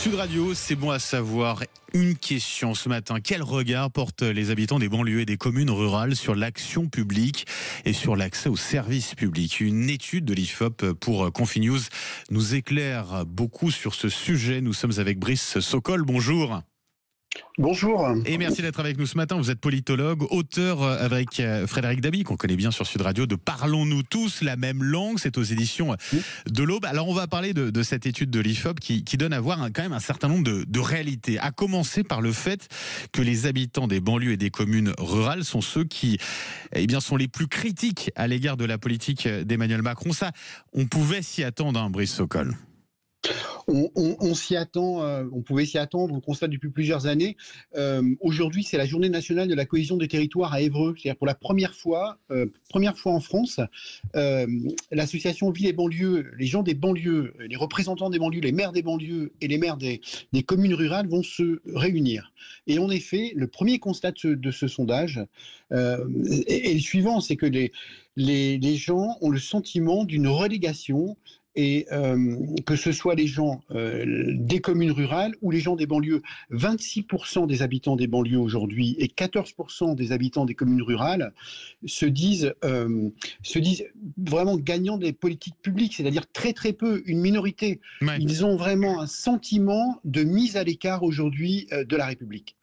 Sud Radio, c'est bon à savoir. Une question ce matin. Quel regard portent les habitants des banlieues et des communes rurales sur l'action publique et sur l'accès aux services publics? Une étude de l'IFOP pour Confinews nous éclaire beaucoup sur ce sujet. Nous sommes avec Brice Sokol. Bonjour. Bonjour. Et merci d'être avec nous ce matin. Vous êtes politologue, auteur avec Frédéric Dabi, qu'on connaît bien sur Sud Radio, de Parlons-nous tous la même langue. C'est aux éditions de l'Aube. Alors on va parler de cette étude de l'IFOP qui donne à voir quand même un certain nombre de réalités. À commencer par le fait que les habitants des banlieues et des communes rurales sont ceux qui sont les plus critiques à l'égard de la politique d'Emmanuel Macron. Ça, on pouvait s'y attendre, hein, Brice Sokol. On s'y attend, on pouvait s'y attendre, on le constate depuis plusieurs années. Aujourd'hui, c'est la journée nationale de la cohésion des territoires à Évreux. C'est-à-dire pour la première fois en France, l'association Ville et Banlieues, les gens des banlieues, les représentants des banlieues, les maires des banlieues et les maires des communes rurales vont se réunir. Et en effet, le premier constat de ce sondage est le suivant, c'est que les gens ont le sentiment d'une relégation. Et que ce soit les gens des communes rurales ou les gens des banlieues, 26% des habitants des banlieues aujourd'hui et 14% des habitants des communes rurales se disent vraiment gagnants des politiques publiques, c'est-à-dire très très peu, une minorité. Ouais. Ils ont vraiment un sentiment de mise à l'écart aujourd'hui de la République.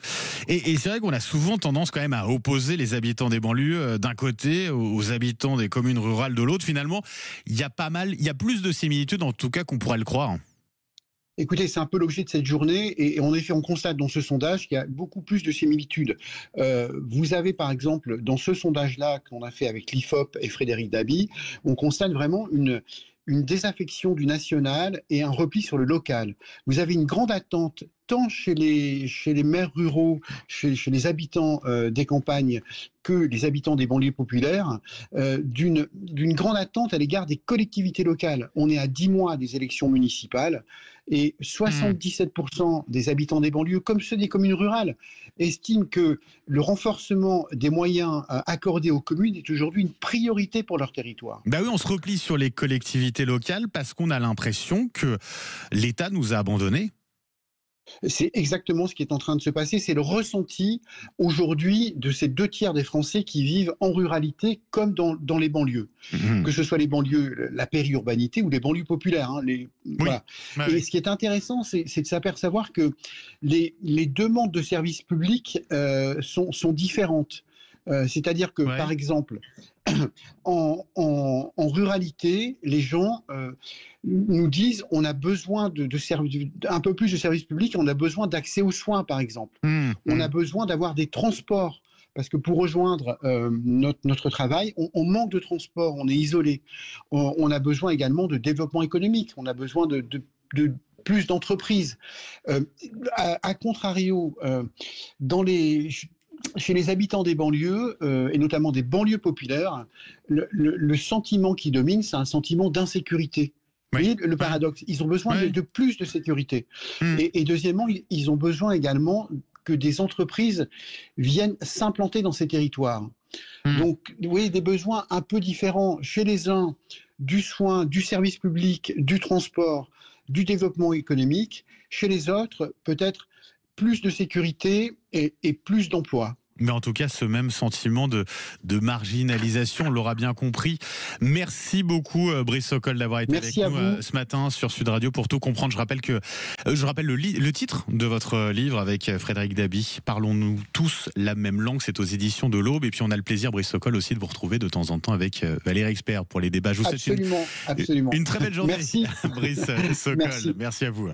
Et c'est vrai qu'on a souvent tendance quand même à opposer les habitants des banlieues d'un côté aux habitants des communes rurales de l'autre. Finalement, il y a plus de similitudes en tout cas qu'on pourrait le croire. Écoutez, c'est un peu l'objet de cette journée et en effet, on constate dans ce sondage qu'il y a beaucoup plus de similitudes. Vous avez par exemple, dans ce sondage-là qu'on a fait avec l'IFOP et Frédéric Dabi, on constate vraiment une désaffection du national et un repli sur le local. Vous avez une grande attente tant chez les maires ruraux, chez les habitants des campagnes que les habitants des banlieues populaires, d'une grande attente à l'égard des collectivités locales. On est à 10 mois des élections municipales et 77% des habitants des banlieues, comme ceux des communes rurales, estiment que le renforcement des moyens accordés aux communes est aujourd'hui une priorité pour leur territoire. Bah oui, on se replie sur les collectivités locales parce qu'on a l'impression que l'État nous a abandonnés. C'est exactement ce qui est en train de se passer. C'est le ressenti aujourd'hui de ces 2/3 des Français qui vivent en ruralité comme dans les banlieues. Que ce soit les banlieues, la périurbanité ou les banlieues populaires. Voilà. Et ce qui est intéressant, c'est de s'apercevoir que les demandes de services publics sont différentes. C'est-à-dire que, par exemple, en ruralité, les gens nous disent on a besoin un peu plus de services publics, on a besoin d'accès aux soins, par exemple. On a besoin d'avoir des transports. Parce que pour rejoindre notre travail, on manque de transport, on est isolé. On a besoin également de développement économique, on a besoin de plus d'entreprises. À contrario, chez les habitants des banlieues, et notamment des banlieues populaires, le sentiment qui domine, c'est un sentiment d'insécurité. Vous voyez le paradoxe, ils ont besoin de plus de sécurité. Et deuxièmement, ils ont besoin également que des entreprises viennent s'implanter dans ces territoires. Donc, vous voyez, des besoins un peu différents. Chez les uns, du soin, du service public, du transport, du développement économique. Chez les autres, peut-être plus de sécurité et plus d'emplois. Mais en tout cas, ce même sentiment de marginalisation, on l'aura bien compris. Merci beaucoup, Brice Sokol, d'avoir été avec nous ce matin sur Sud Radio pour tout comprendre. Je rappelle le titre de votre livre avec Frédéric Dabi. Parlons-nous tous la même langue. C'est aux éditions de l'Aube. Et puis, on a le plaisir, Brice Sokol, aussi de vous retrouver de temps en temps avec Valérie Expert pour les débats. Je vous souhaite absolument. Une très belle journée. Merci. Brice Sokol. Merci à vous.